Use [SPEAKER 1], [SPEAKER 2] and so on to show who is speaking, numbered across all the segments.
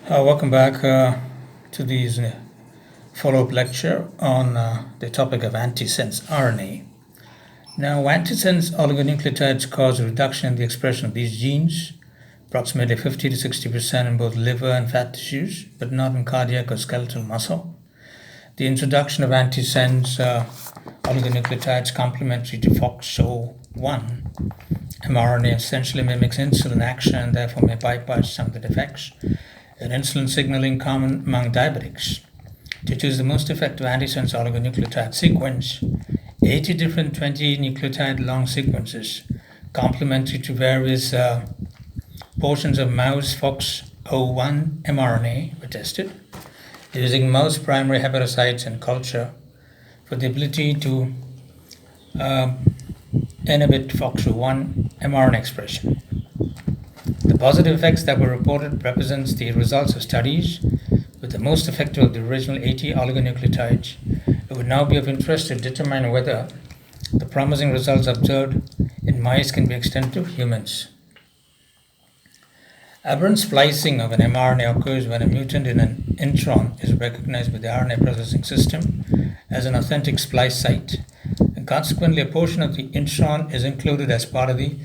[SPEAKER 1] Welcome back to this follow-up lecture on the topic of antisense RNA. Now, antisense oligonucleotides cause a reduction in the expression of these genes, approximately 50 to 60% in both liver and fat tissues, but not in cardiac or skeletal muscle. The introduction of antisense oligonucleotides complementary to FOXO1 mRNA essentially mimics insulin action and therefore may bypass some of the defects in insulin signaling common among diabetics. To choose the most effective antisense oligonucleotide sequence, 80 different 20 nucleotide long sequences complementary to various portions of mouse FOXO1 mRNA were tested using mouse primary hepatocytes in culture for the ability to inhibit FOXO1 mRNA expression. The positive effects that were reported represents the results of studies with the most effective of the original 80 oligonucleotides. It would now be of interest to determine whether the promising results observed in mice can be extended to humans. Aberrant splicing of an mRNA occurs when a mutant in an intron is recognized by the RNA processing system as an authentic splice site, and consequently a portion of the intron is included as part of the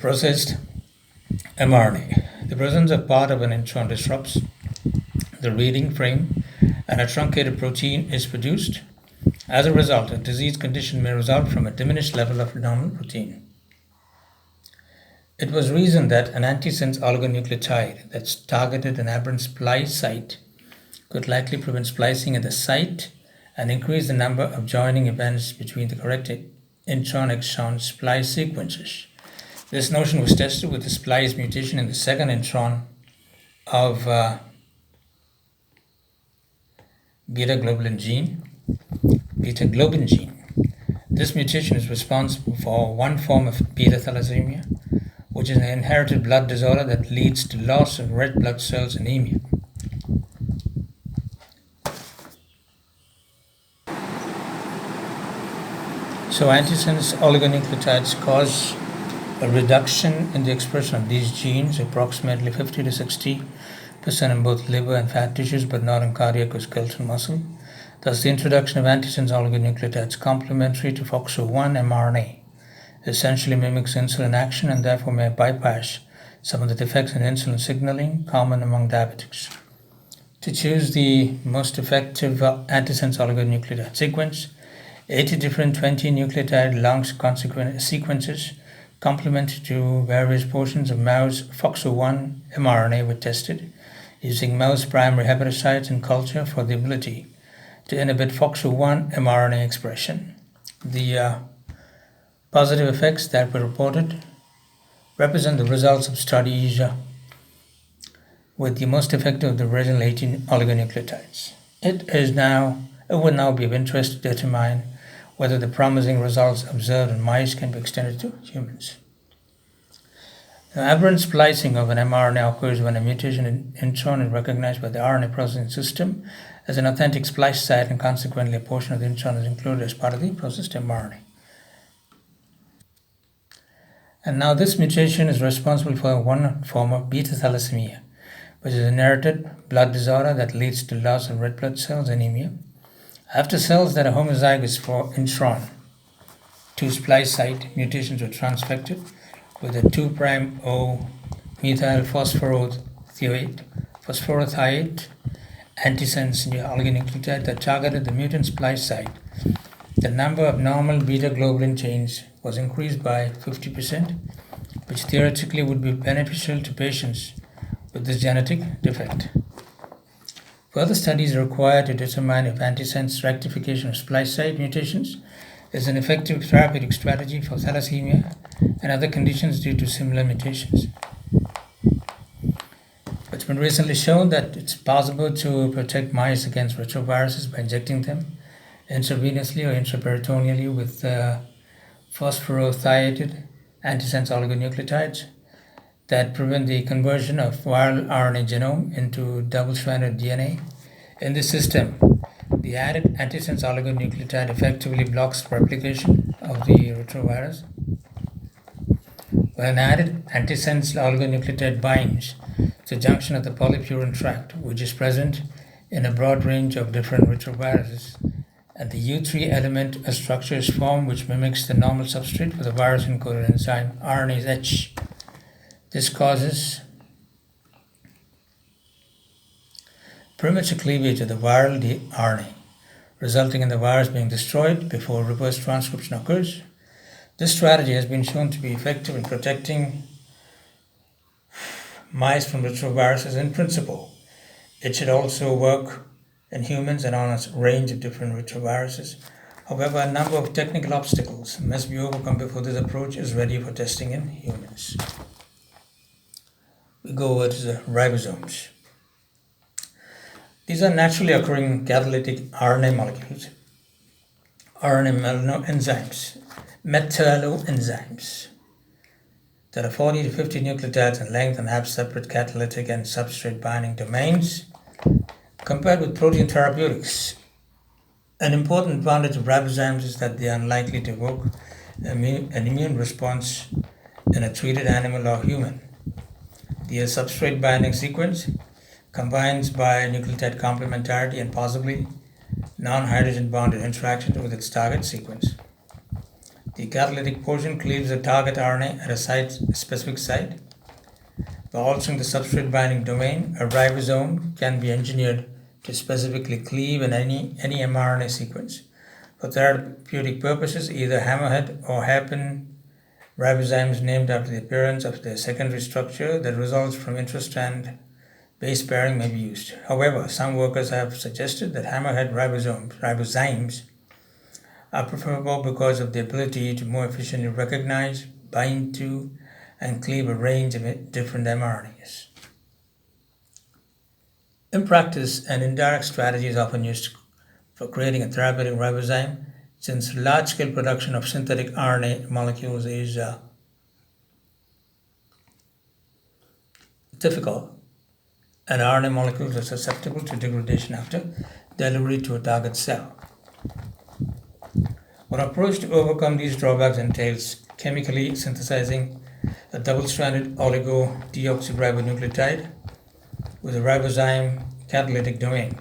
[SPEAKER 1] processed mRNA. The presence of part of an intron disrupts the reading frame and a truncated protein is produced. As a result, a disease condition may result from a diminished level of normal protein. It was reasoned that an antisense oligonucleotide that targeted an aberrant splice site could likely prevent splicing at the site and increase the number of joining events between the corrected intron-exon splice sequences. This notion was tested with the splice mutation in the second intron of beta-globin gene. This mutation is responsible for one form of beta thalassemia, which is an inherited blood disorder that leads to loss of red blood cells anemia. So antisense oligonucleotides cause a reduction in the expression of these genes, approximately 50 to 60% in both liver and fat tissues, but not in cardiac or skeletal muscle. Thus, the introduction of antisense oligonucleotides complementary to FOXO1 mRNA essentially mimics insulin action and therefore may bypass some of the defects in insulin signaling common among diabetics. To choose the most effective antisense oligonucleotide sequence, 80 different 20 nucleotide long sequences complementary to various portions of mouse FOXO1 mRNA were tested using mouse primary hepatocytes in culture for the ability to inhibit FOXO1 mRNA expression. The positive effects that were reported represent the results of studies with the most effective of the original 18 oligonucleotides. It would now be of interest to determine whether the promising results observed in mice can be extended to humans. Now, aberrant splicing of an mRNA occurs when a mutation in intron is recognized by the RNA processing system as an authentic splice site, and consequently a portion of the intron is included as part of the processed mRNA. And now this mutation is responsible for one form of beta thalassemia, which is an inherited blood disorder that leads to loss of red blood cells anemia. After cells that are homozygous for intron 2 splice site mutations were transfected with a 2'O methyl phosphorothioate antisense oligonucleotide that targeted the mutant splice site, the number of normal beta-globin chains was increased by 50%, which theoretically would be beneficial to patients with this genetic defect. Further studies are required to determine if antisense rectification of splice site mutations is an effective therapeutic strategy for thalassemia and other conditions due to similar mutations. It's been recently shown that it's possible to protect mice against retroviruses by injecting them intravenously or intraperitoneally with phosphorothioated antisense oligonucleotides that prevent the conversion of viral RNA genome into double-stranded DNA. In this system, the added antisense oligonucleotide effectively blocks replication of the retrovirus. When an added antisense oligonucleotide binds the junction of the polypurine tract, which is present in a broad range of different retroviruses. And the U3 element, a structure is formed which mimics the normal substrate for the virus-encoded enzyme RNase H. This causes premature cleavage of the viral RNA, resulting in the virus being destroyed before reverse transcription occurs. This strategy has been shown to be effective in protecting mice from retroviruses in principle. It should also work in humans and on a range of different retroviruses. However, a number of technical obstacles must be overcome before this approach is ready for testing in humans. We go over to the ribosomes. These are naturally occurring catalytic RNA molecules, RNA metalloenzymes that are 40 to 50 nucleotides in length and have separate catalytic and substrate binding domains. Compared with protein therapeutics, an important advantage of ribozymes is that they are unlikely to evoke an immune response in a treated animal or human. The substrate binding sequence combines by nucleotide complementarity and possibly non-hydrogen bonded interactions with its target sequence. The catalytic portion cleaves the target RNA at a specific site. By altering the substrate binding domain, a ribosome can be engineered to specifically cleave in any mRNA sequence. For therapeutic purposes, either hammerhead or hairpin ribozymes named after the appearance of the secondary structure that results from intrastrand base pairing may be used. However, some workers have suggested that hammerhead ribozymes are preferable because of the ability to more efficiently recognize, bind to, and cleave a range of different mRNAs. In practice, an indirect strategy is often used for creating a therapeutic ribozyme, since large-scale production of synthetic RNA molecules is difficult, and RNA molecules are susceptible to degradation after delivery to a target cell. One approach to overcome these drawbacks entails chemically synthesizing a double-stranded oligodeoxyribonucleotide with a ribozyme catalytic domain.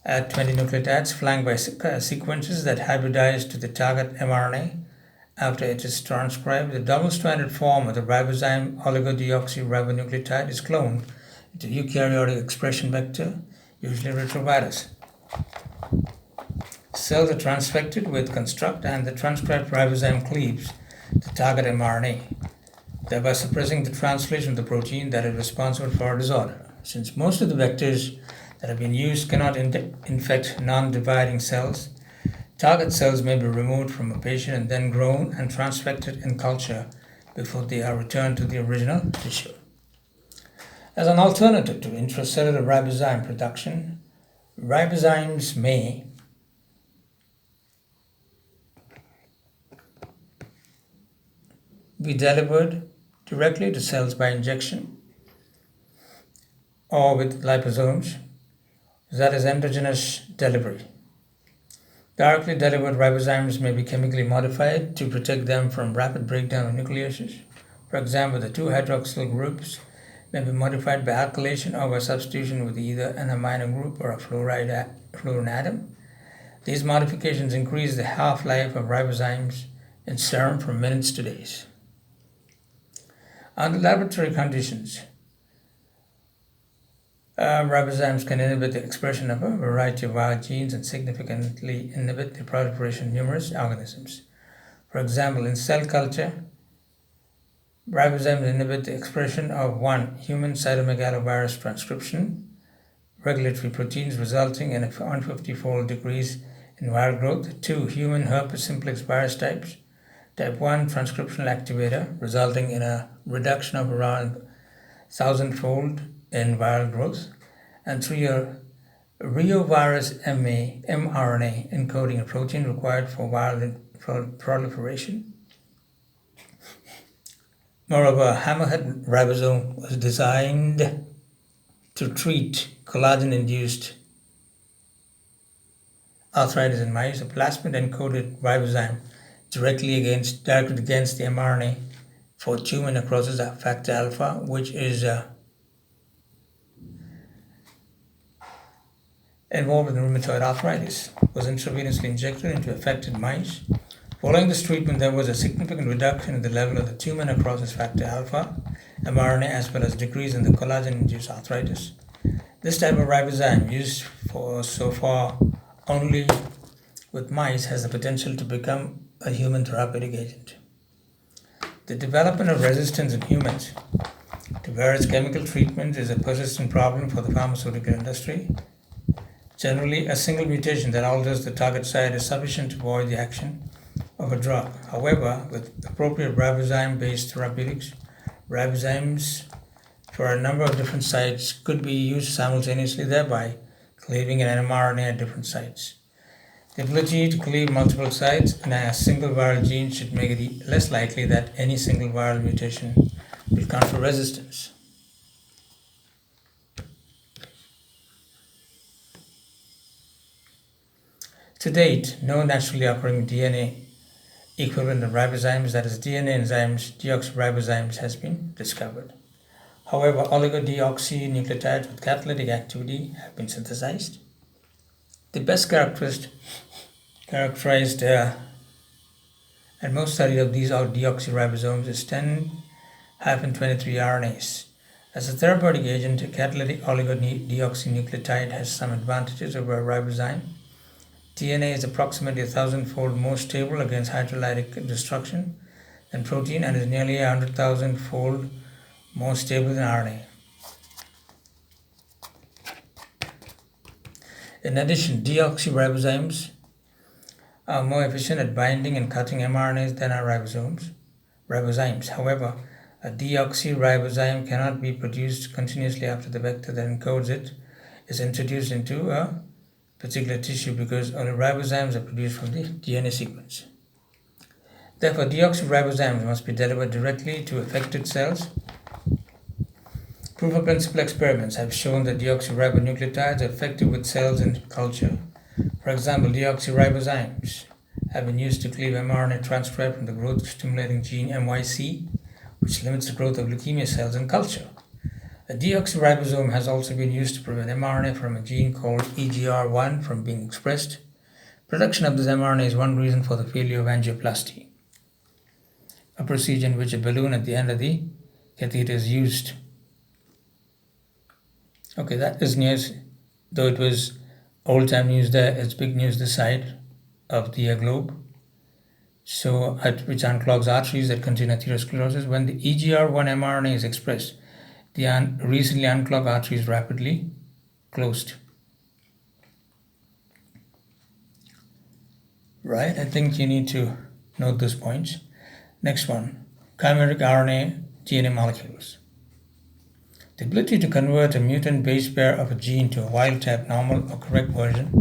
[SPEAKER 1] Add 20 nucleotides flanked by sequences that hybridize to the target mRNA. After it is transcribed, the double-stranded form of the ribozyme oligodeoxyribonucleotide is cloned into eukaryotic expression vector, usually retrovirus. Cells are transfected with construct, and the transcribed ribozyme cleaves the target mRNA, thereby suppressing the translation of the protein that is responsible for a disorder. Since most of the vectors that have been used cannot infect non-dividing cells, target cells may be removed from a patient and then grown and transfected in culture before they are returned to the original tissue. As an alternative to intracellular ribozyme production, ribozymes may be delivered directly to cells by injection or with liposomes, that is endogenous delivery. Directly delivered ribozymes may be chemically modified to protect them from rapid breakdown of nucleases. For example, the two hydroxyl groups may be modified by alkylation or by substitution with either an amino group or a fluorine atom. These modifications increase the half-life of ribozymes in serum from minutes to days. Under laboratory conditions, ribozymes can inhibit the expression of a variety of viral genes and significantly inhibit the proliferation of numerous organisms. For example, in cell culture, ribozymes inhibit the expression of 1. Human cytomegalovirus transcription, regulatory proteins resulting in a 150-fold decrease in viral growth. 2. Human herpes simplex virus types, type 1 transcriptional activator, resulting in a reduction of around 1,000-fold in viral growth. And 3. A reovirus mRNA encoding a protein required for viral proliferation. Moreover, a hammerhead ribosome was designed to treat collagen-induced arthritis in mice. A plasmid-encoded ribozyme directed against the mRNA for tumor necrosis factor alpha, which is involved in rheumatoid arthritis was intravenously injected into affected mice. Following this treatment, there was a significant reduction in the level of the tumor necrosis factor alpha, mRNA, as well as decrease in the collagen-induced arthritis. This type of ribozyme, used for so far only with mice, has the potential to become a human therapeutic agent. The development of resistance in humans to various chemical treatments is a persistent problem for the pharmaceutical industry. Generally, a single mutation that alters the target site is sufficient to avoid the action of a drug. However, with appropriate ribozyme-based therapeutics, ribozymes for a number of different sites could be used simultaneously, thereby cleaving an mRNA at different sites. The ability to cleave multiple sites in a single viral gene should make it less likely that any single viral mutation will confer resistance. To date, no naturally occurring DNA equivalent of ribozymes, that is DNA enzymes, deoxyribozymes, has been discovered. However, oligodeoxynucleotides with catalytic activity have been synthesized. The best characterized and most studied of these deoxyribosomes is 10-23 RNAs. As a therapeutic agent, a catalytic oligodeoxynucleotide has some advantages over a ribozyme. DNA is approximately 1,000-fold more stable against hydrolytic destruction than protein and is nearly 100,000-fold more stable than RNA. In addition, deoxyribozymes are more efficient at binding and cutting mRNAs than are ribozymes. However, a deoxyribozyme cannot be produced continuously after the vector that encodes it is introduced into a particular tissue, because only ribozymes are produced from the DNA sequence. Therefore, deoxyribozymes must be delivered directly to affected cells. Proof of principle experiments have shown that deoxyribonucleotides are effective with cells in culture. For example, deoxyribozymes have been used to cleave mRNA transcribed from the growth-stimulating gene MYC, which limits the growth of leukemia cells in culture. A deoxyribosome has also been used to prevent mRNA from a gene called EGR1 from being expressed. Production of this mRNA is one reason for the failure of angioplasty, a procedure in which a balloon at the end of the catheter is used. Okay, that is news. Though it was old-time news there, it's big news this side of the globe. So, which unclogs arteries that contain atherosclerosis. When the EGR1 mRNA is expressed, the recently unclogged artery is rapidly closed. Right, I think you need to note those points. Next one, chimeric RNA DNA molecules. The ability to convert a mutant base pair of a gene to a wild-type normal or correct version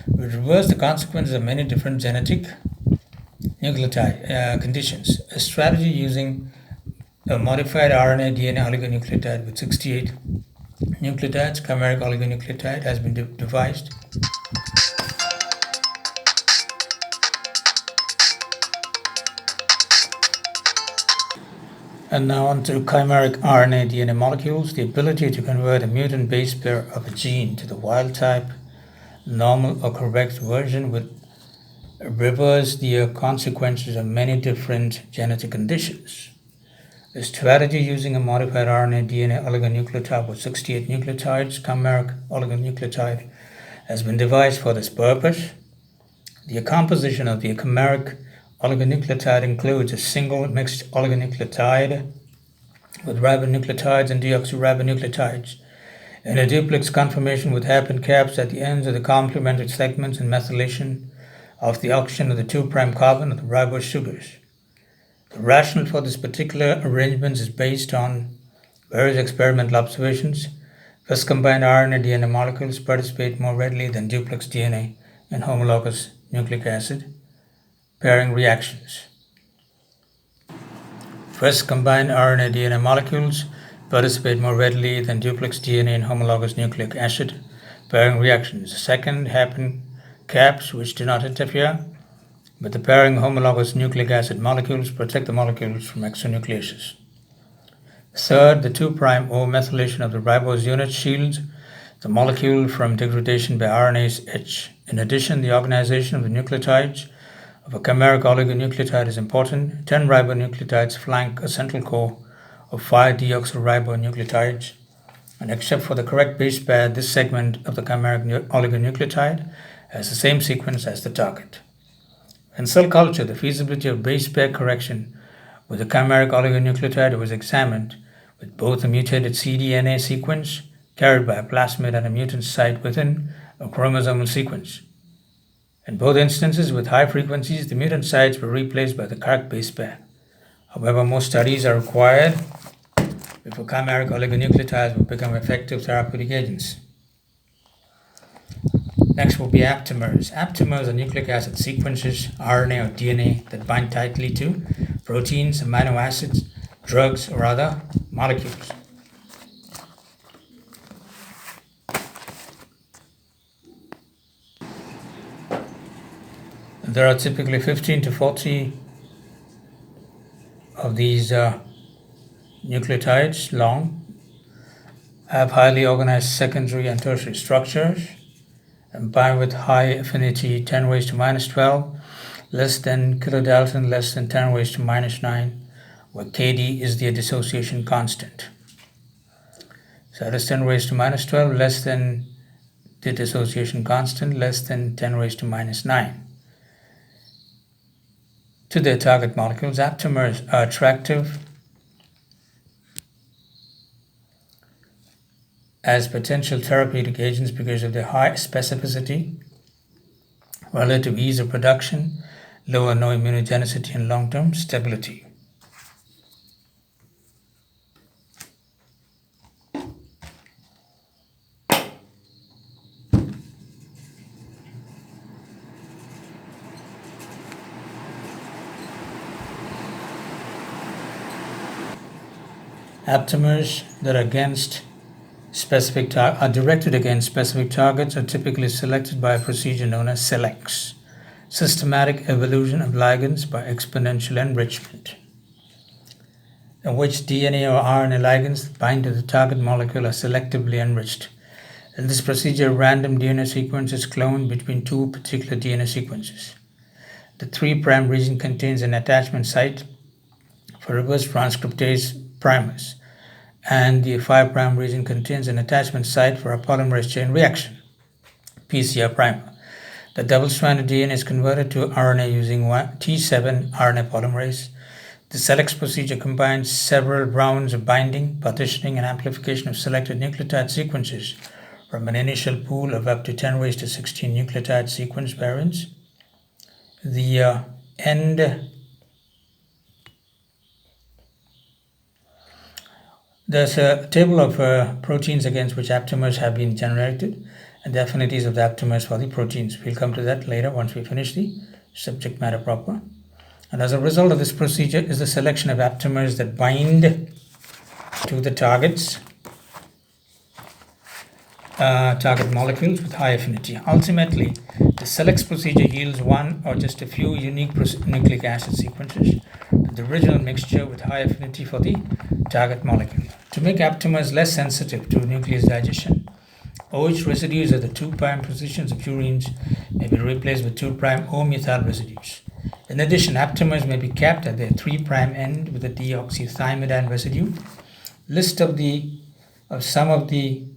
[SPEAKER 1] will reverse the consequences of many different genetic nucleotide conditions. A strategy using a modified RNA DNA oligonucleotide with 68 nucleotides, chimeric oligonucleotide, has been devised. And now on to chimeric RNA DNA molecules. The ability to convert a mutant base pair of a gene to the wild type, normal or correct version would reverse the consequences of many different genetic conditions. The strategy using a modified RNA DNA oligonucleotide with 68 nucleotides, chimeric oligonucleotide, has been devised for this purpose. The composition of the chimeric oligonucleotide includes a single mixed oligonucleotide with ribonucleotides and deoxyribonucleotides, and a duplex conformation with hairpin caps at the ends of the complementary segments and methylation of the oxygen of the 2' carbon of the ribose sugars. The rationale for this particular arrangement is based on various experimental observations. First, combined RNA DNA molecules participate more readily than duplex DNA in homologous nucleic acid pairing reactions. First, combined RNA DNA molecules participate more readily than duplex DNA in homologous nucleic acid pairing reactions. Second, hairpin caps, which do not interfere with the pairing homologous nucleic acid molecules, protect the molecules from exonucleases. Third, the 2' O methylation of the ribose unit shields the molecule from degradation by RNase H. In addition, the organization of the nucleotides of a chimeric oligonucleotide is important. 10 ribonucleotides flank a central core of 5 deoxyribonucleotides, and except for the correct base pair, this segment of the chimeric oligonucleotide has the same sequence as the target. In cell culture, the feasibility of base pair correction with the chimeric oligonucleotide was examined with both a mutated cDNA sequence carried by a plasmid and a mutant site within a chromosomal sequence. In both instances with high frequencies, the mutant sites were replaced by the correct base pair. However, more studies are required before chimeric oligonucleotides will become effective therapeutic agents. Next will be aptamers. Aptamers are nucleic acid sequences, RNA or DNA, that bind tightly to proteins, amino acids, drugs, or other molecules. There are typically 15 to 40 of these nucleotides long, have highly organized secondary and tertiary structures, and bind with high affinity 10 raised to minus 12, less than kilodalton, less than 10 raised to minus 9, where Kd is the dissociation constant. So that is 10 raised to minus 12, less than the dissociation constant, less than 10 raised to minus 9. To their target molecules, aptamers are attractive as potential therapeutic agents because of their high specificity, relative ease of production, low or no immunogenicity, and long-term stability. Aptamers that are directed against specific targets are typically selected by a procedure known as selects, systematic evolution of ligands by exponential enrichment, in which DNA or RNA ligands that bind to the target molecule are selectively enriched. In this procedure, a random DNA sequence is cloned between two particular DNA sequences. The 3' region contains an attachment site for reverse transcriptase primers, and the 5' region contains an attachment site for a polymerase chain reaction, PCR primer. The double-stranded DNA is converted to RNA using T7 RNA polymerase. The selects procedure combines several rounds of binding, partitioning, and amplification of selected nucleotide sequences from an initial pool of up to 10 raised to 16 nucleotide sequence variants. There's a table of proteins against which aptamers have been generated and the affinities of the aptamers for the proteins. We'll come to that later once we finish the subject matter proper. And as a result of this procedure is the selection of aptamers that bind to the target molecules with high affinity. Ultimately, the selects procedure yields one or just a few unique nucleic acid sequences to the original mixture with high affinity for the target molecule. To make aptamers less sensitive to nucleus digestion, OH residues at the 2' positions of purines may be replaced with 2' O-methyl residues. In addition, aptamers may be capped at their 3' end with a deoxythymidine residue. List of some of the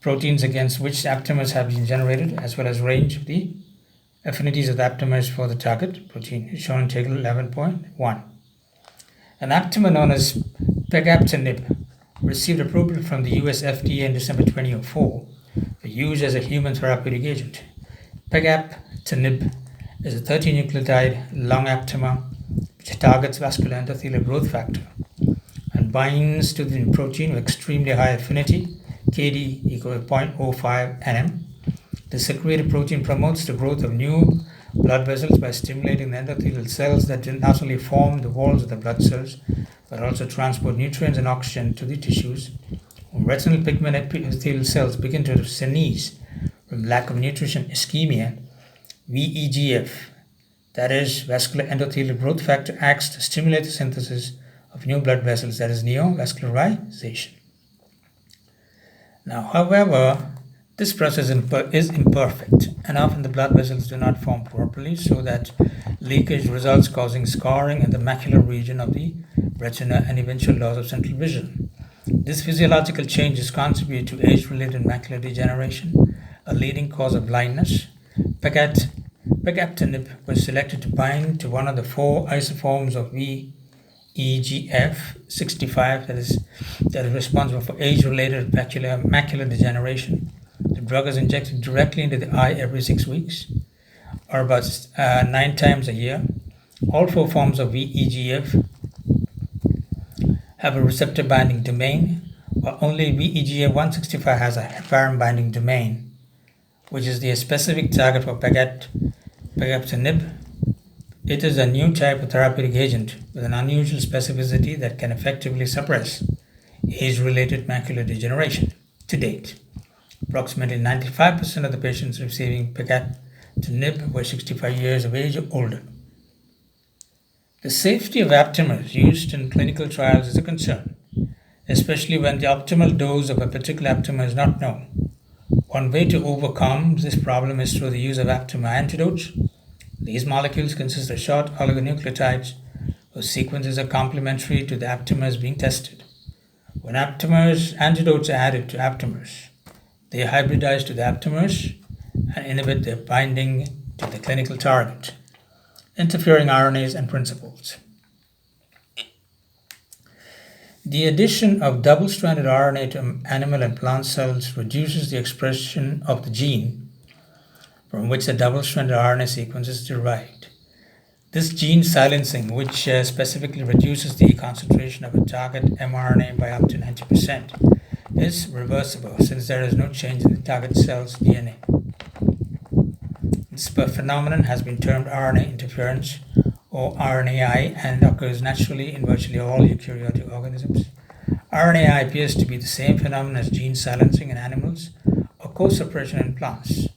[SPEAKER 1] proteins against which aptamers have been generated, as well as range of the affinities of the aptamers for the target protein, is shown in table 11.1. An aptamer known as pegaptinib received approval from the US FDA in December 2004 for use as a human therapeutic agent. Pegaptinib is a 30-nucleotide long aptamer which targets vascular endothelial growth factor and binds to the protein with extremely high affinity, Kd equal to 0.05 nm. The secreted protein promotes the growth of new blood vessels by stimulating the endothelial cells that not only form the walls of the blood cells, but also transport nutrients and oxygen to the tissues. When retinal pigment epithelial cells begin to senesce from lack of nutrition ischemia, VEGF, that is vascular endothelial growth factor, acts to stimulate the synthesis of new blood vessels, that is neovascularization. Now, however, This process is imperfect, and often the blood vessels do not form properly, so that leakage results, causing scarring in the macular region of the retina and eventual loss of central vision. These physiological changes contribute to age-related macular degeneration, a leading cause of blindness. Pegaptinib was selected to bind to one of the 4 isoforms of VEGF65 that is responsible for age-related macular degeneration. The drug is injected directly into the eye every 6 weeks, or about 9 times a year. All 4 forms of VEGF have a receptor binding domain, while only VEGF165 has a heparin binding domain, which is the specific target for pegaptinib. It is a new type of therapeutic agent with an unusual specificity that can effectively suppress age-related macular degeneration. To date, approximately 95% of the patients receiving pegaptinib were 65 years of age or older. The safety of aptamers used in clinical trials is a concern, especially when the optimal dose of a particular aptamer is not known. One way to overcome this problem is through the use of aptamer antidotes. These molecules consist of short oligonucleotides whose sequences are complementary to the aptamers being tested. When antidotes are added to aptamers, they hybridize to the aptamers and inhibit their binding to the clinical target. Interfering RNAs and principles. The addition of double-stranded RNA to animal and plant cells reduces the expression of the gene from which the double-stranded RNA sequence is derived. This gene silencing, which specifically reduces the concentration of a target mRNA by up to 90%, is reversible since there is no change in the target cell's DNA. This phenomenon has been termed RNA interference, or RNAi, and occurs naturally in virtually all eukaryotic organisms. RNAi appears to be the same phenomenon as gene silencing in animals or co-suppression in plants.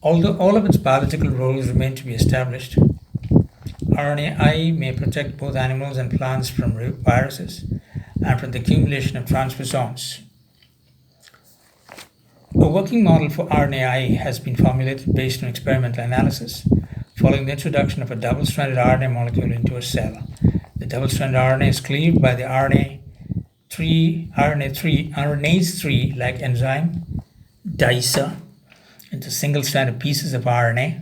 [SPEAKER 1] Although all of its biological roles remain to be established, RNAi may protect both animals and plants from viruses and from the accumulation of transposons. A working model for RNAi has been formulated based on experimental analysis following the introduction of a double-stranded RNA molecule into a cell. The double-stranded RNA is cleaved by the RNase 3-like enzyme, DISA, into single-stranded pieces of RNA,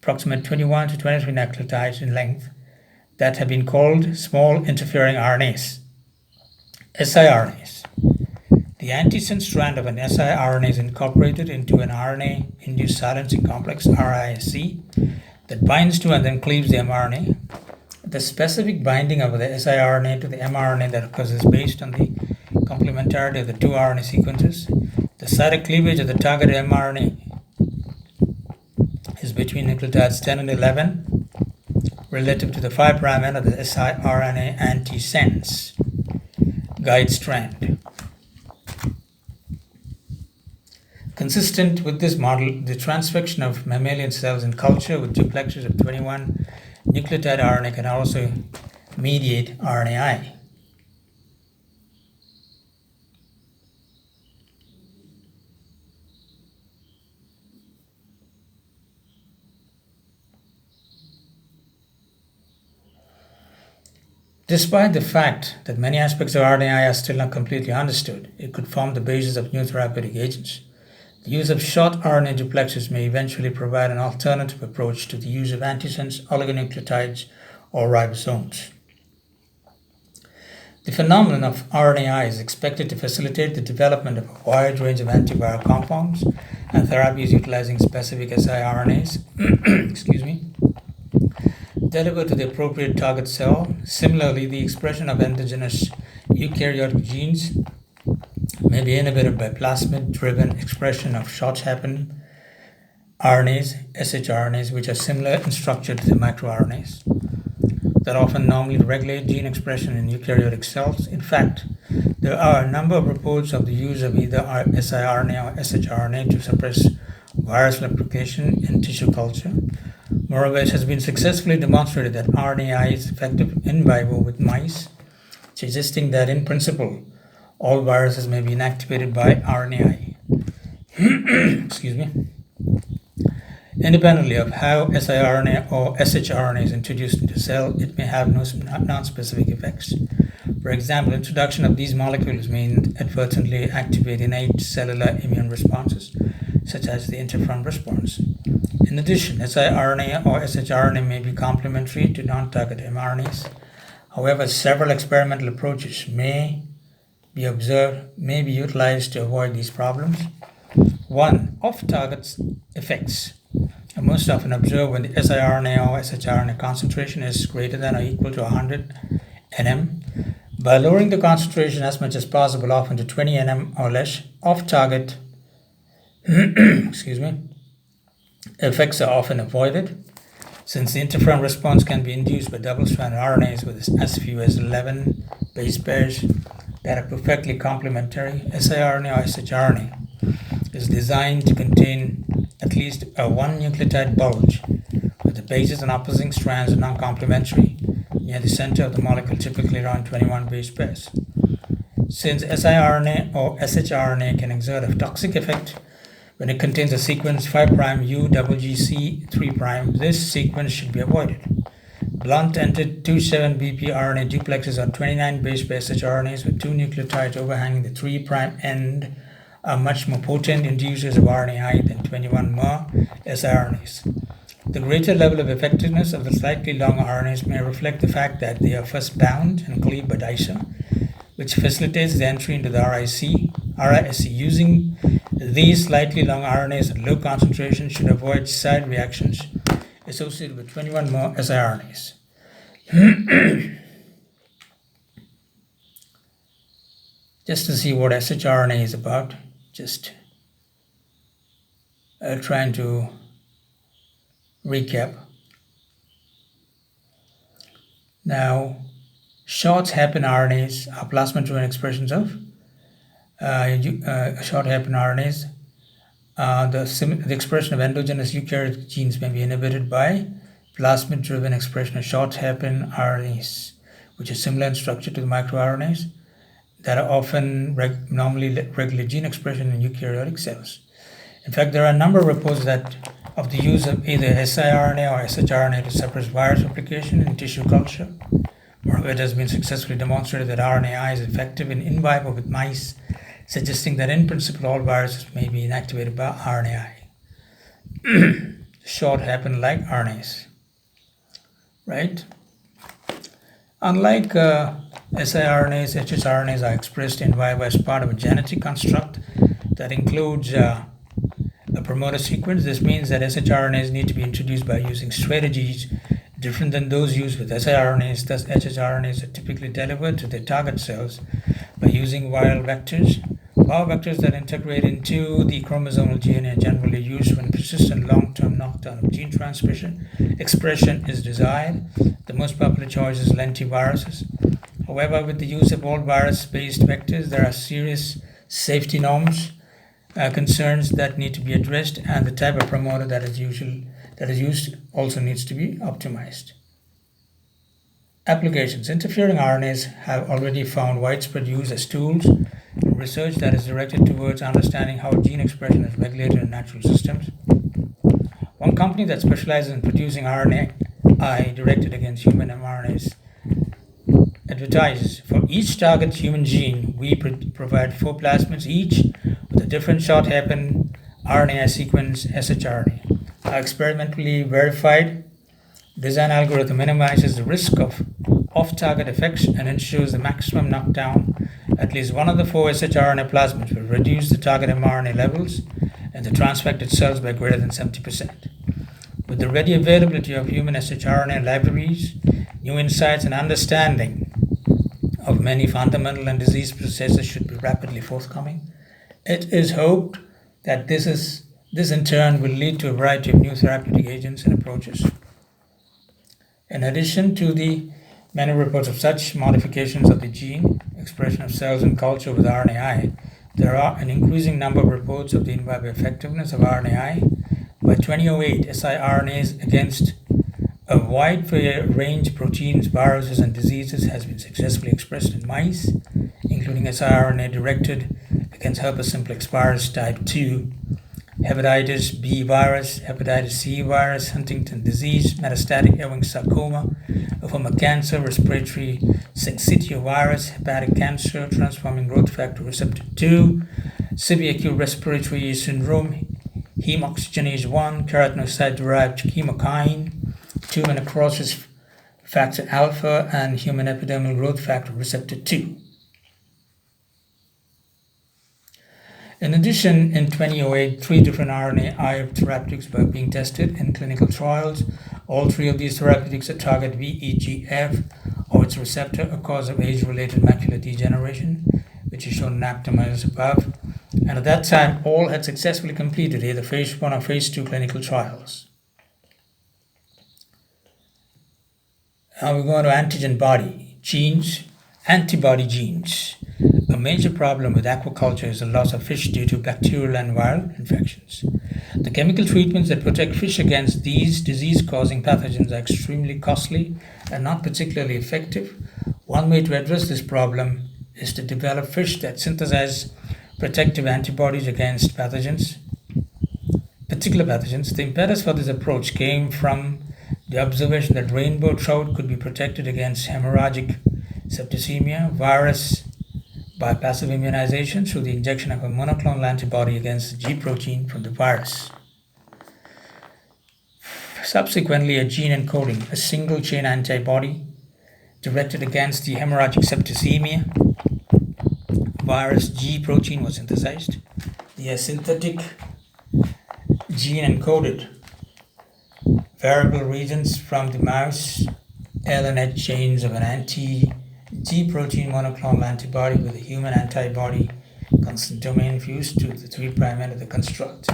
[SPEAKER 1] approximately 21 to 23 nucleotides in length, that have been called small interfering RNAs, siRNAs. The antisense strand of an siRNA is incorporated into an RNA-induced silencing complex, RISC, that binds to and then cleaves the mRNA. The specific binding of the siRNA to the mRNA that occurs is based on the complementarity of the 2 RNA sequences. The site of cleavage of the targeted mRNA is between nucleotides 10 and 11 relative to the 5' end of the siRNA antisense guide strand. Consistent with this model, the transfection of mammalian cells in culture with duplexers of 21 nucleotide RNA can also mediate RNAi. Despite the fact that many aspects of RNAi are still not completely understood, it could form the basis of new therapeutic agents. The use of short RNA duplexers may eventually provide an alternative approach to the use of antisense oligonucleotides or ribosomes. The phenomenon of RNAi is expected to facilitate the development of a wide range of antiviral compounds and therapies utilizing specific siRNAs delivered to the appropriate target cell. Similarly, the expression of endogenous eukaryotic genes may be inhibited by plasmid-driven expression of short-chain RNAs, shRNAs, which are similar in structure to the microRNAs that often normally regulate gene expression in eukaryotic cells. In fact, there are a number of reports of the use of either siRNA or shRNA to suppress virus replication in tissue culture. Moreover, it has been successfully demonstrated that RNAi is effective in vivo with mice, suggesting that in principle, all viruses may be inactivated by RNAi. excuse me, independently of how siRNA or shRNA is introduced into the cell, it may have no non-specific effects. For example, introduction of these molecules may inadvertently activate innate cellular immune responses, such as the interferon response. In addition, siRNA or shRNA may be complementary to non-target mRNAs. However, several experimental approaches may be utilized to avoid these problems. 1. Off-target effects are most often observed when the siRNA or shRNA concentration is greater than or equal to 100 nm. By lowering the concentration as much as possible, often to 20 nm or less, off-target effects are often avoided. Since the interferon response can be induced by double-stranded RNAs with as few as 11 base pairs that are perfectly complementary, siRNA or shRNA is designed to contain at least a one nucleotide bulge, with the bases and opposing strands are non-complementary near the center of the molecule, typically around 21 base pairs. Since siRNA or shRNA can exert a toxic effect when it contains a sequence 5' UGGC 3', this sequence should be avoided. Blunt-ended 27BP RNA duplexes on 29 base pair shRNAs with two nucleotides overhanging the 3' end are much more potent inducers of RNAi than 21-mer siRNAs. The greater level of effectiveness of the slightly longer RNAs may reflect the fact that they are first bound and cleaved by dicer, which facilitates the entry into the RISC. Using these slightly long RNAs at low concentration should avoid side reactions associated with 21-mer siRNAs. Just to see what shRNA is about, just trying to recap. Now, short hairpin RNAs are plasmid-driven expressions of short hairpin RNAs. The expression of endogenous eukaryotic genes may be inhibited by plasmid-driven expression of short hairpin RNAs, which is similar in structure to the microRNAs that are often normally regular gene expression in eukaryotic cells. In fact, there are a number of reports of the use of either siRNA or shRNA to suppress virus replication in tissue culture. Moreover, it has been successfully demonstrated that RNAi is effective in vivo with mice, suggesting that in principle all viruses may be inactivated by RNAi. Short hairpin-like RNAs, right? Unlike siRNAs, shRNAs are expressed in vivo as part of a genetic construct that includes a promoter sequence. This means that shRNAs need to be introduced by using strategies different than those used with siRNAs. Thus, shRNAs are typically delivered to their target cells by using viral vectors. Viral vectors that integrate into the chromosomal DNA are generally used when persistent long-term knockdown of gene transmission expression is desired. The most popular choice is lentiviruses. However, with the use of all virus-based vectors, there are serious safety norms concerns that need to be addressed, and the type of promoter that is used also needs to be optimized. Applications. Interfering RNAs have already found widespread use as tools in research that is directed towards understanding how gene expression is regulated in natural systems. One company that specializes in producing RNAi directed against human mRNAs advertises, for each target human gene, we provide 4 plasmids each with a different short hairpin RNA sequence shRNA. Our experimentally verified design algorithm minimizes the risk of off-target effects and ensures the maximum knockdown. At least one of the 4 shRNA plasmids will reduce the target mRNA levels in the transfected cells by greater than 70%. With the ready availability of human shRNA libraries, new insights and understanding of many fundamental and disease processes should be rapidly forthcoming. It is hoped that this in turn will lead to a variety of new therapeutic agents and approaches. In addition to the many reports of such modifications of the gene expression of cells in culture with RNAi, there are an increasing number of reports of the in vivo effectiveness of RNAi. By 2008, siRNAs against a wide range of proteins, viruses, and diseases has been successfully expressed in mice, including siRNA directed against herpes simplex virus type 2, hepatitis B virus, hepatitis C virus, Huntington disease, metastatic Ewing sarcoma, a form of cancer, respiratory syncytial virus, hepatic cancer, transforming growth factor receptor 2, severe acute respiratory syndrome, hemoxygenase 1, keratinocyte-derived chemokine, tumor necrosis factor alpha, and human epidermal growth factor receptor 2. In addition, in 2008, 3 different RNAi therapeutics were being tested in clinical trials. All 3 of these therapeutics target VEGF or its receptor, a cause of age-related macular degeneration, which is shown in aptamers above. And at that time, all had successfully completed either phase 1 or phase 2 clinical trials. Now we go on to antigen body genes, antibody genes. A major problem with aquaculture is the loss of fish due to bacterial and viral infections. The chemical treatments that protect fish against these disease-causing pathogens are extremely costly and not particularly effective. One way to address this problem is to develop fish that synthesize protective antibodies against pathogens, particular pathogens. The impetus for this approach came from the observation that rainbow trout could be protected against hemorrhagic septicemia virus by passive immunization through the injection of a monoclonal antibody against the G protein from the virus. Subsequently, a gene encoding a single-chain antibody directed against the hemorrhagic septicemia virus G protein was synthesized. The synthetic gene encoded variable regions from the mouse L and H chains of an anti-G protein monoclonal antibody with a human antibody constant domain fused to the 3' end of the construct.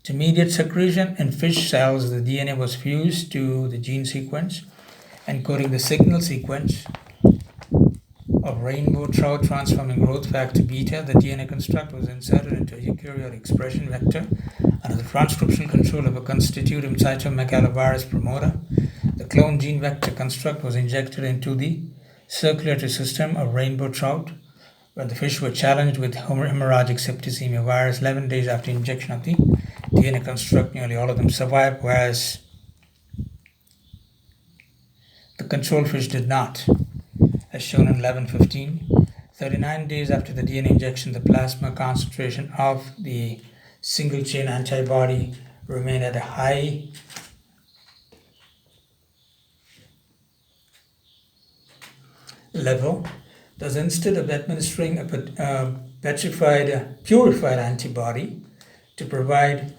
[SPEAKER 1] To mediate secretion in fish cells, the DNA was fused to the gene sequence, encoding the signal sequence of rainbow trout transforming growth factor beta. The DNA construct was inserted into a eukaryotic expression vector under the transcriptional control of a constitutive cytomegalovirus promoter. The clone gene vector construct was injected into the circulatory system of rainbow trout, where the fish were challenged with hemorrhagic septicemia virus. 11 days after injection of the DNA construct, nearly all of them survived, whereas the control fish did not, as shown in 11:15. 39 days after the DNA injection, the plasma concentration of the single-chain antibody remained at a high level. Thus, instead of administering a purified antibody to provide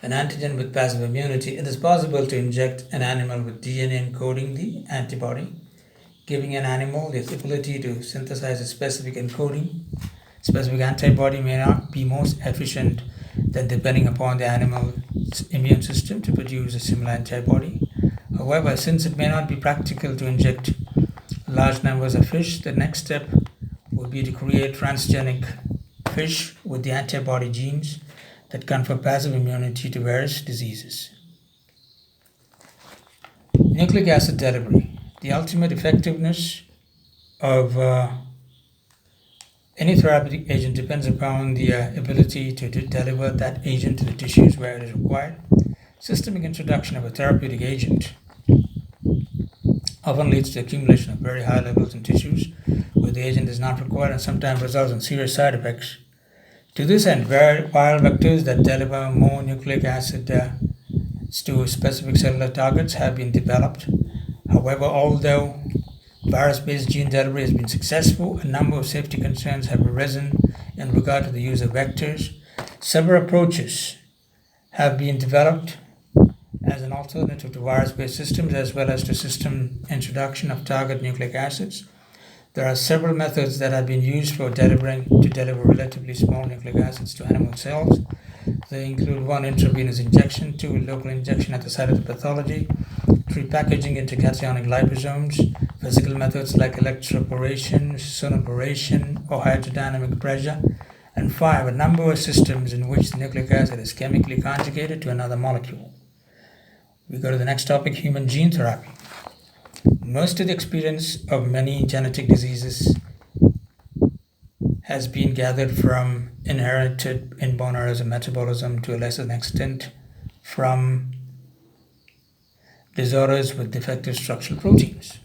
[SPEAKER 1] an antigen with passive immunity, it is possible to inject an animal with DNA encoding the antibody, giving an animal the ability to synthesize a specific encoding. Specific antibody may not be most efficient than depending upon the animal's immune system to produce a similar antibody. However, since it may not be practical to inject large numbers of fish, the next step would be to create transgenic fish with the antibody genes that confer passive immunity to various diseases. Nucleic acid delivery. The ultimate effectiveness of any therapeutic agent depends upon the ability to deliver that agent to the tissues where it is required. Systemic introduction of a therapeutic agent often leads to accumulation of very high levels in tissues where the agent is not required and sometimes results in serious side effects. To this end, viral vectors that deliver more nucleic acid to specific cellular targets have been developed. However, although virus-based gene delivery has been successful, a number of safety concerns have arisen in regard to the use of vectors. Several approaches have been developed as an alternative to virus-based systems as well as to system introduction of target nucleic acids. There are several methods that have been used for deliver relatively small nucleic acids to animal cells. They include 1. Intravenous injection, 2. Local injection at the site of the pathology, 3. Packaging into cationic liposomes, physical methods like electroporation, sonoporation, or hydrodynamic pressure, and 5. A number of systems in which the nucleic acid is chemically conjugated to another molecule. We go to the next topic, human gene therapy. Most of the experience of many genetic diseases has been gathered from inherited inborn errors of metabolism, to a lesser extent from disorders with defective structural proteins.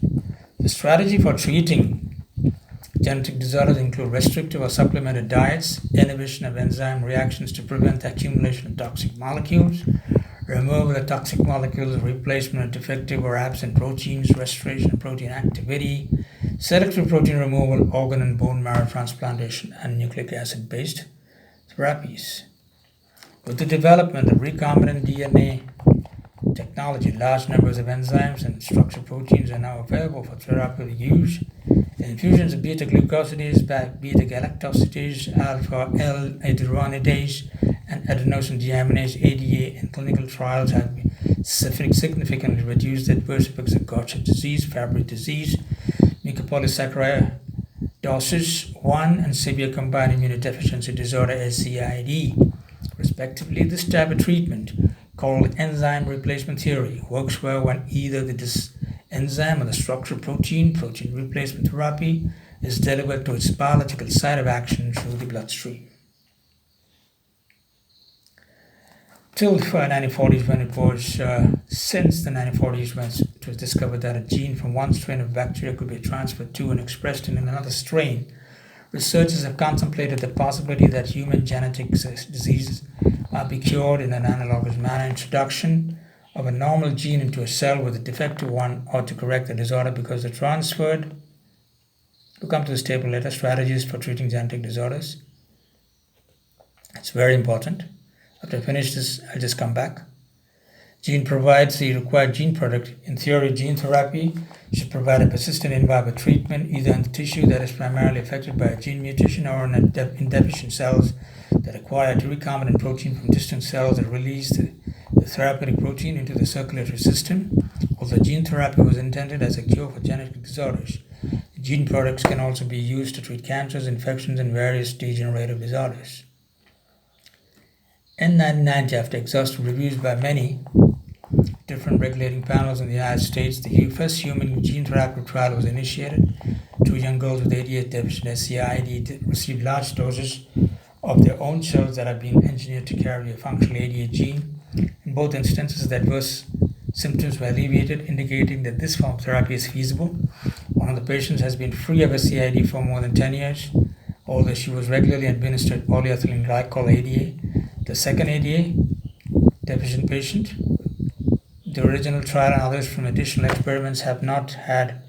[SPEAKER 1] The strategy for treating genetic disorders include restrictive or supplemented diets, inhibition of enzyme reactions to prevent the accumulation of toxic molecules, removal of toxic molecules, replacement of defective or absent proteins, restoration of protein activity, selective protein removal, organ and bone marrow transplantation, and nucleic acid-based therapies. With the development of recombinant DNA technology, large numbers of enzymes and structured proteins are now available for therapeutic use. Infusions of beta-glucosidase, beta-galactosidase, alpha-L-iduronidase, and adenosine deaminase (ADA) in clinical trials have significantly reduced the adverse effects of Gaucher disease, Fabry disease, mucopolysaccharidosis 1, and severe combined immunodeficiency disorder (SCID). Respectively, this type of treatment, called enzyme replacement therapy, works well when either the enzyme or the structural protein replacement therapy is delivered to its biological site of action through the bloodstream. Till the 1940s, when since the 1940s, when it was discovered that a gene from one strain of bacteria could be transferred to and expressed in another strain, researchers have contemplated the possibility that human genetic diseases might be cured in an analogous manner. Introduction of a normal gene into a cell with a defective one ought to correct the disorder because the transferred. We'll come to this table later. Strategies for treating genetic disorders. It's very important. After I finish this, I'll just come back. Gene provides the required gene product. In theory, gene therapy should provide a persistent in vivo treatment either in the tissue that is primarily affected by a gene mutation or in deficient cells that acquire a recombinant protein from distant cells that release the therapeutic protein into the circulatory system. Although gene therapy was intended as a cure for genetic disorders, gene products can also be used to treat cancers, infections, and various degenerative disorders. In 1990, after exhaustive reviews by many different regulating panels in the United States, the first human gene therapy trial was initiated. 2 young girls with ADH deficient SCID received large doses of their own cells that had been engineered to carry a functional ADH gene. In both instances, the adverse symptoms were alleviated, indicating that this form of therapy is feasible. One of the patients has been free of SCID for more than 10 years, although she was regularly administered polyethylene glycol ADA. The second ADA deficient patient, the original trial and others from additional experiments have not had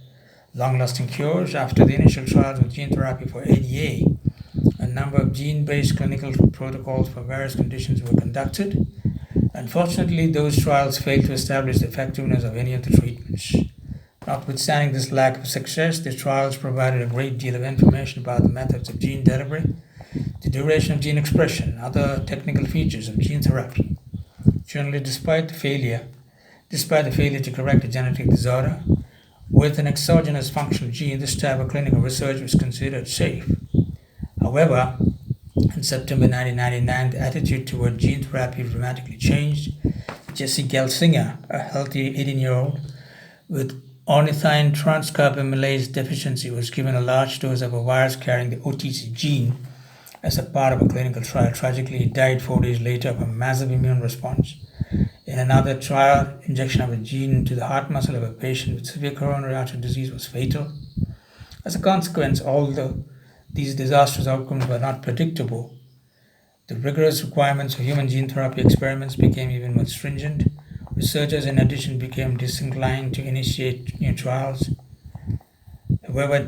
[SPEAKER 1] long-lasting cures. After the initial trials with gene therapy for ADA, a number of gene-based clinical protocols for various conditions were conducted. Unfortunately, those trials failed to establish the effectiveness of any of the treatments. Notwithstanding this lack of success, the trials provided a great deal of information about the methods of gene delivery, the duration of gene expression, and other technical features of gene therapy. Generally, despite the failure to correct a genetic disorder with an exogenous functional gene, this type of clinical research was considered safe. However, in September 1999, the attitude toward gene therapy dramatically changed. Jesse Gelsinger, a healthy 18-year-old with ornithine transcarbamylase deficiency, was given a large dose of a virus carrying the OTC gene as a part of a clinical trial. Tragically, he died 4 days later of a massive immune response. In another trial, injection of a gene into the heart muscle of a patient with severe coronary artery disease was fatal. As a consequence, although these disastrous outcomes were not predictable, the rigorous requirements for human gene therapy experiments became even more stringent. Researchers, in addition, became disinclined to initiate new trials. However, in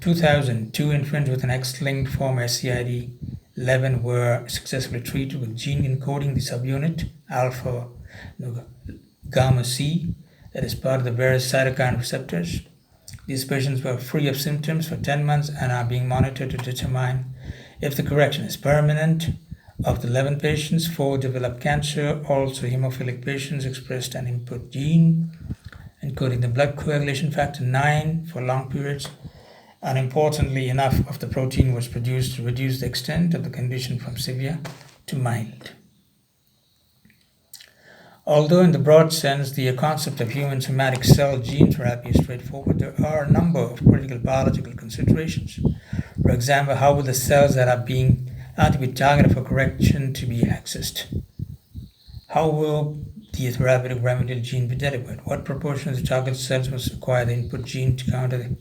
[SPEAKER 1] 2000, 2 infants with an X-linked form SCID-11 were successfully treated with gene encoding the subunit alpha gamma C that is part of the various cytokine receptors. These patients were free of symptoms for 10 months and are being monitored to determine if the correction is permanent. Of the 11 patients, 4 developed cancer. Also, hemophilic patients expressed an input gene encoding the blood coagulation factor 9 for long periods. And importantly, enough of the protein was produced to reduce the extent of the condition from severe to mild. Although in the broad sense the concept of human somatic cell gene therapy is straightforward, there are a number of critical biological considerations. For example, how will the cells that are to be targeted for correction to be accessed? How will the therapeutic remedial gene be delivered? What proportion of the target cells must require the input gene to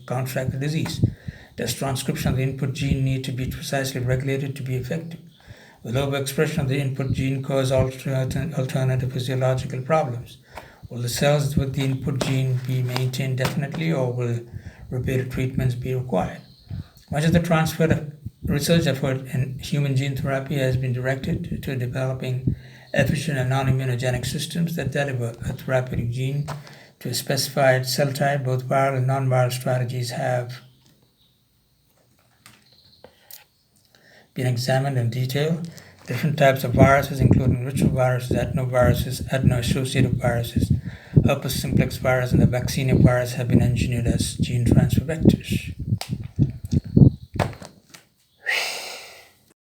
[SPEAKER 1] counteract the disease? Does transcription of the input gene need to be precisely regulated to be effective? Will overexpression of the input gene cause alternative physiological problems? Will the cells with the input gene be maintained definitely, or will repeated treatments be required? Much of the transfer of research effort in human gene therapy has been directed to developing efficient and non-immunogenic systems that deliver a therapeutic gene to a specified cell type. Both viral and non-viral strategies have been examined in detail. Different types of viruses, including retroviruses, adenoviruses, adeno-associated viruses, herpes simplex virus, and the vaccinia virus, have been engineered as gene transfer vectors.